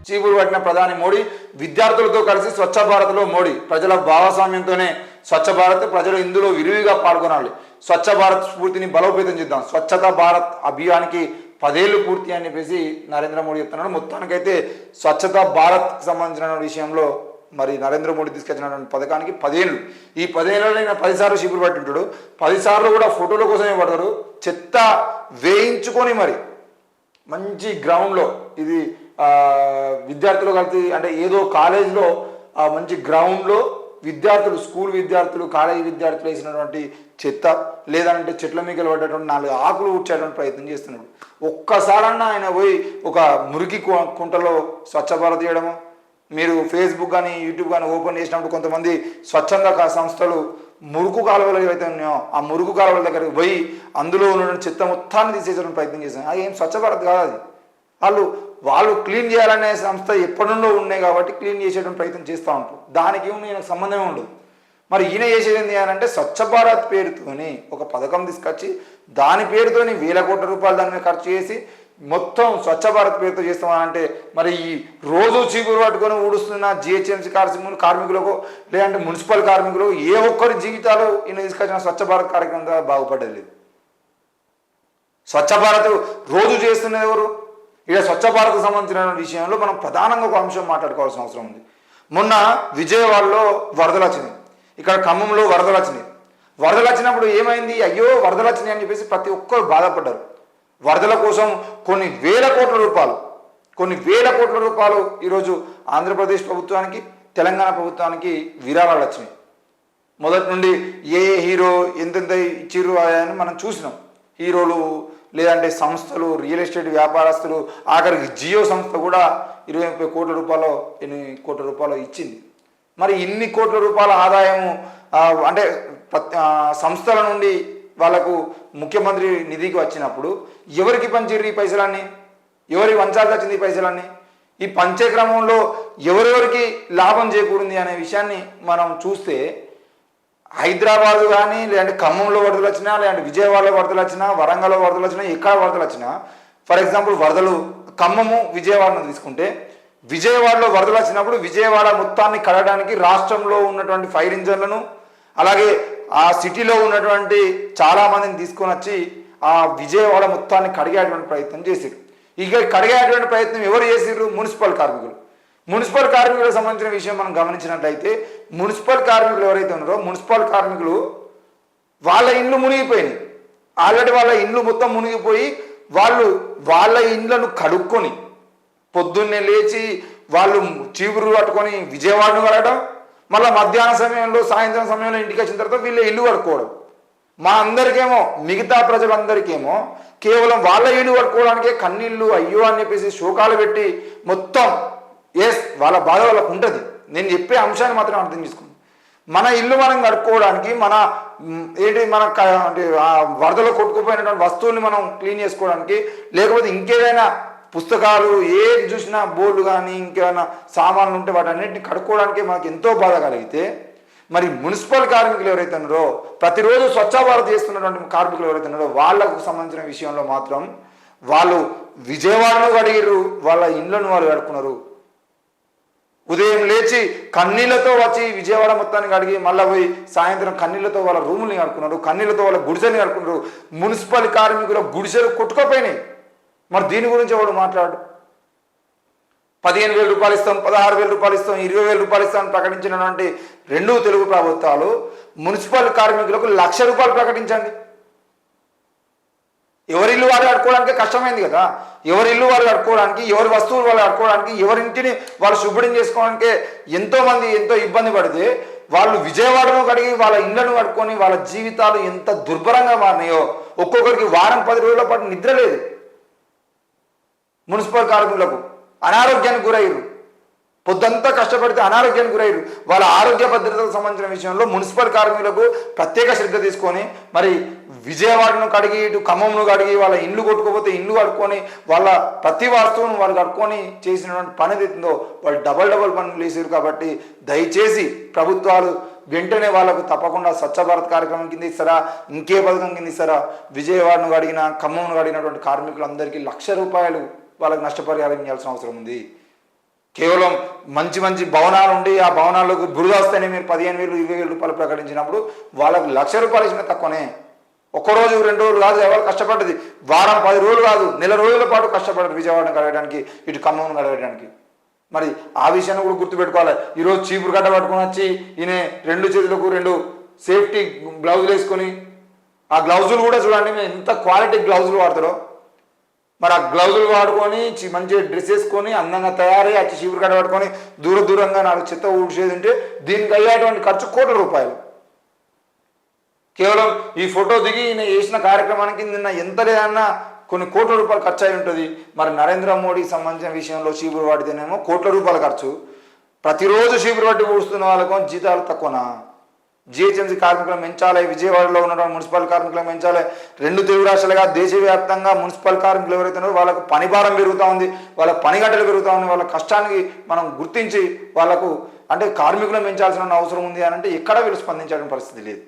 చీపురు పట్టిన ప్రధాని మోడీ విద్యార్థులతో కలిసి స్వచ్ఛ భారత్లో మోడీ ప్రజల భాగస్వామ్యంతోనే స్వచ్ఛ భారత్ ప్రజలు ఇందులో విరివిగా పాల్గొనాలి. స్వచ్ఛ భారత్ స్ఫూర్తిని బలోపేతం చేద్దాం. స్వచ్ఛతా భారత్ అభియాన్కి 10 ఏళ్ళు పూర్తి అని చెప్పేసి నరేంద్ర మోడీ చెప్తున్నాడు. మొత్తానికైతే స్వచ్ఛతా భారత్ సంబంధించిన విషయంలో మరి నరేంద్ర మోడీ తీసుకొచ్చినటువంటి పథకానికి 10 ఏళ్ళు. ఈ 10 ఏళ్ళలో ఈయన 10 సార్లు చీపురు పట్టింటాడు. 10 సార్లు కూడా ఫోటోల కోసమే పడతారు. చెత్త వేయించుకొని మరి మంచి గ్రౌండ్లో ఇది విద్యార్థులు కలిసి అంటే ఏదో కాలేజ్లో మంచి గ్రౌండ్లో విద్యార్థులు స్కూల్ విద్యార్థులు కాలేజీ విద్యార్థులు వేసినటువంటి చెత్త లేదంటే చెట్ల మీకలు పడ్డటువంటి 4 ఆకులు ఊడ్చేటువంటి ప్రయత్నం చేస్తున్నాడు. ఒక్కసారన్నా ఆయన పోయి ఒక మురికి కుంటలో స్వచ్ఛ భారత్ చేయడము. మీరు ఫేస్బుక్ కానీ యూట్యూబ్ కానీ ఓపెన్ చేసినప్పుడు కొంతమంది స్వచ్ఛంద సంస్థలు మురుకు కాలువలు ఏవైతే ఉన్నాయో ఆ మురుకు కాలువల దగ్గరికి పోయి అందులో ఉన్న చెత్త మొత్తాన్ని తీసేసడానికి ప్రయత్నం చేశాను. అది ఏం స్వచ్ఛ భారత్ కాదు. అది వాళ్ళు క్లీన్ చేయాలనే సంస్థ ఎప్పటి నుండో ఉన్నాయి కాబట్టి క్లీన్ చేసేటువంటి ప్రయత్నం చేస్తూ ఉంటారు. దానికి ఈయనకు సంబంధమే ఉండదు. మరి ఈయన చేసేది ఏంటి అని అంటే స్వచ్ఛ భారత్ పేరుతోని ఒక పథకం తీసుకొచ్చి దాని పేరుతోని 1000 కోట్ల రూపాయలు దాని మీద ఖర్చు చేసి మొత్తం స్వచ్ఛ భారత్ పేరుతో చేస్తామనంటే మరి ఈ రోజు చీపురు పట్టుకొని ఊడుస్తున్న జిహెచ్ఎంసీ కార్మికులకు లేదంటే మున్సిపల్ కార్మికులకు ఏ ఒక్కరి జీవితాలు ఈయన తీసుకొచ్చిన స్వచ్ఛ భారత్ కార్యక్రమం ద్వారా బాగుపడేది లేదు. స్వచ్ఛ భారత్ రోజు చేస్తున్నది ఎవరు? ఇక స్వచ్ఛ భారత్ సంబంధించిన విషయంలో మనం ప్రధానంగా ఒక అంశం మాట్లాడుకోవాల్సిన అవసరం ఉంది. మొన్న విజయవాడలో వరదలు వచ్చినాయి, ఇక్కడ ఖమ్మంలో వరదలు వచ్చినాయి. వరదలు వచ్చినప్పుడు ఏమైంది? అయ్యో వరదలు వచ్చినాయి అని చెప్పేసి ప్రతి ఒక్కరు బాధపడ్డారు. వరదల కోసం కొన్ని వేల కోట్ల రూపాయలు ఈరోజు ఆంధ్రప్రదేశ్ ప్రభుత్వానికి తెలంగాణ ప్రభుత్వానికి విరాళాలు వచ్చినాయి. మొదటి నుండి ఏ హీరో ఎంతెంత ఇచ్చిర్రు అని మనం చూసినాం. హీరోలు లేదంటే సంస్థలు రియల్ ఎస్టేట్ వ్యాపారస్తులు ఆఖరికి జియో సంస్థ కూడా 20-30 కోట్ల రూపాయలు 8 కోట్ల రూపాయలు ఇచ్చింది. మరి ఇన్ని కోట్ల రూపాయల ఆదాయము అంటే సంస్థల నుండి వాళ్ళకు ముఖ్యమంత్రి నిధికి వచ్చినప్పుడు ఎవరికి పంచిర్రు ఈ పైసలన్నీ? ఎవరికి వంచాల్సి వచ్చింది ఈ పైసలన్నీ? ఈ పంచే క్రమంలో ఎవరెవరికి లాభం చేకూరింది అనే విషయాన్ని మనం చూస్తే హైదరాబాదు కానీ లేదంటే ఖమ్మంలో వరదలు వచ్చినా లేదంటే విజయవాడలో వరదలు వచ్చినా వరంగల్లో వరదలు వచ్చినా ఎక్కడ వరదలు వచ్చినా ఫర్ ఎగ్జాంపుల్ వరదలు ఖమ్మము విజయవాడను తీసుకుంటే విజయవాడలో వరదలు వచ్చినప్పుడు విజయవాడ మొత్తాన్ని కడగడానికి రాష్ట్రంలో ఉన్నటువంటి ఫైర్ ఇంజన్లను అలాగే ఆ సిటీలో ఉన్నటువంటి చాలామందిని తీసుకొని వచ్చి ఆ విజయవాడ మొత్తాన్ని కడిగేటువంటి ప్రయత్నం చేశారు. ఇక కడిగేటువంటి ప్రయత్నం ఎవరు చేసిర్రు? మున్సిపల్ కార్మికులకు సంబంధించిన విషయం మనం గమనించినట్లయితే మున్సిపల్ కార్మికులు ఎవరైతే ఉన్నారో మున్సిపల్ కార్మికులు వాళ్ళ ఇండ్లు మునిగిపోయినాయి. ఆల్రెడీ వాళ్ళ ఇండ్లు మొత్తం మునిగిపోయి వాళ్ళ ఇండ్లను కడుక్కొని పొద్దున్నే లేచి వాళ్ళు చీపురు పట్టుకొని విజయవాడను కడగడం, మళ్ళీ మధ్యాహ్నం సమయంలో సాయంత్రం సమయంలో ఇంటికి వచ్చిన తర్వాత వీళ్ళ ఇల్లు కడుక్కోవడం. మా అందరికేమో మిగతా ప్రజలందరికేమో కేవలం వాళ్ళ ఇల్లు కడుక్కోవడానికే కన్నీళ్ళు అయ్యో అని చెప్పేసి శోకాలు పెట్టి మొత్తం వాళ్ళ బాధ వాళ్ళకు ఉంటుంది. నేను చెప్పే అంశాన్ని మాత్రం అర్థం చేసుకోండి. మన ఇల్లు మనం కడుక్కోవడానికి మన అంటే వరదలో కొట్టుకుపోయినటువంటి వస్తువుల్ని మనం క్లీన్ చేసుకోవడానికి లేకపోతే ఇంకేదైనా పుస్తకాలు ఏది చూసినా బోర్డు కానీ ఇంకేమైనా సామాన్లు ఉంటే వాటన్నిటిని కడుక్కోవడానికి మనకు ఎంతో బాధ కలిగితే మరి మున్సిపల్ కార్మికులు ఎవరైతే ఉన్నారో ప్రతిరోజు స్వచ్ఛ భారత్ చేస్తున్నటువంటి కార్మికులు ఎవరైతే ఉన్నారో వాళ్ళకు సంబంధించిన విషయంలో మాత్రం వాళ్ళు విజయవాడను కడిగిర్రు, వాళ్ళ ఇండ్లను వాళ్ళు కడుక్కున్నారు. ఉదయం లేచి కన్నీళ్లతో వచ్చి విజయవాడ మొత్తాన్ని కడిగి మళ్ళీ పోయి సాయంత్రం కన్నీళ్లతో వాళ్ళ రూముల్ని కడుక్కున్నారు, కన్నీళ్లతో వాళ్ళ గుడిసెని కడుక్కున్నారు. మున్సిపల్ కార్మికుల గుడిసెలు కొట్టుకోపోయినాయి. మరి దీని గురించి ఎవడు మాట్లాడు? 15,000 రూపాయలు ఇస్తాం, 16,000 రూపాయలు ఇస్తాం, 20,000 రూపాయలు ఇస్తామని ప్రకటించినటువంటి 2 తెలుగు ప్రభుత్వాలు మున్సిపల్ కార్మికులకు 1,00,000 రూపాయలు ప్రకటించండి. ఎవరి ఇల్లు వాళ్ళు కట్టుకోవడానికి కష్టమైంది కదా. ఎవరి ఇల్లు వాళ్ళు కట్టుకోవడానికి, ఎవరి వస్తువులు వాళ్ళు కట్టుకోవడానికి, ఎవరింటిని వాళ్ళు శుభ్రం చేసుకోవడానికి ఎంతోమంది ఎంతో ఇబ్బంది పడితే వాళ్ళు విజయవాడను కడిగి వాళ్ళ ఇళ్లను కట్టుకొని వాళ్ళ జీవితాలు ఎంత దుర్భరంగా మారినాయో. ఒక్కొక్కరికి వారం 10 రోజుల పాటు నిద్ర లేదు. మున్సిపల్ కార్మికులకు అనారోగ్యానికి గురయ్యారు. పొద్దంతా కష్టపడితే అనారోగ్యానికి గురయ్యారు. వాళ్ళ ఆరోగ్య భద్రతకు సంబంధించిన విషయంలో మున్సిపల్ కార్మికులకు ప్రత్యేక శ్రద్ధ తీసుకొని మరి విజయవాడను కడిగి ఇటు ఖమ్మంను కడిగి వాళ్ళ ఇండ్లు కొట్టుకోపోతే ఇండ్లు కడుక్కొని వాళ్ళ ప్రతి వస్తువును వాళ్ళు కడుక్కొని చేసినటువంటి పని ఏదైతుందో వాళ్ళు డబల్ పనులు చేసారు. కాబట్టి దయచేసి ప్రభుత్వాలు వెంటనే వాళ్ళకు తప్పకుండా స్వచ్ఛ భారత్ కార్యక్రమం కింద ఇస్తారా, ఇంకే పథకం కింద ఇస్తారా, విజయవాడను కడిగిన ఖమ్మంను కడిగినటువంటి కార్మికులందరికీ 1,00,000 రూపాయలు వాళ్ళకి నష్టపరిహారం ఇవ్వాల్సిన అవసరం ఉంది. కేవలం మంచి మంచి భవనాలు ఉండి ఆ భవనాలకు బురద వస్తేనే మీరు 15,000 20,000 రూపాయలు ప్రకటించినప్పుడు వాళ్ళకు ₹1,00,000 ఇచ్చిన తక్కువనే. ఒక్కరోజు 2 రోజులు కాదు ఎవరు కష్టపడ్డది, వారం 10 రోజులు కాదు నెల రోజుల పాటు కష్టపడ్డారు విజయవాడను కడగడానికి, ఇటు ఖమ్మం కడగడానికి. మరి ఆ విషయాన్ని కూడా గుర్తుపెట్టుకోవాలి. ఈరోజు చీపురు కట్ట పట్టుకొని వచ్చి ఈయన 2 చేతులకు 2 సేఫ్టీ గ్లౌజులు వేసుకొని, ఆ గ్లౌజులు కూడా చూడండి ఎంత క్వాలిటీ గ్లౌజులు వాడతారో. మరి ఆ గ్లౌజులు వాడుకొని మంచిగా డ్రెస్ వేసుకొని అందంగా తయారై వచ్చి చీపురు కట్ట పట్టుకొని దూరంగా 4 చెత్త ఊడ్చేది ఉంటే దీనికి అయ్యేటువంటి ఖర్చు ₹1,00,00,000. కేవలం ఈ ఫోటో దిగి ఈయన చేసిన కార్యక్రమానికి నిన్న ఎంత లేదన్నా కొన్ని ₹1,00,00,000 ఖర్చు అయి ఉంటుంది. మరి నరేంద్ర మోడీకి సంబంధించిన విషయంలో చీపురు పడితేనేమో ₹1,00,00,000 ఖర్చు. ప్రతిరోజు చీపురు పట్టి ఊడుస్తున్న వాళ్ళకు జీతాలు తక్కువనా? జిహెచ్ఎంసీ కార్మికులను పెంచాలి, విజయవాడలో ఉన్నటువంటి మున్సిపల్ కార్మికులను పెంచాలి. 2 తెలుగు రాష్ట్రాలుగా దేశవ్యాప్తంగా మున్సిపల్ కార్మికులు ఎవరైతే ఉన్నారో వాళ్ళకు పని భారం పెరుగుతూ ఉంది, వాళ్ళ పని గంటలు పెరుగుతూ ఉంది. వాళ్ళ కష్టానికి మనం గుర్తించి వాళ్ళకు అంటే కార్మికులను పెంచాల్సిన అవసరం ఉంది అని అంటే ఎక్కడ వీళ్ళు స్పందించాల్సిన పరిస్థితి లేదు.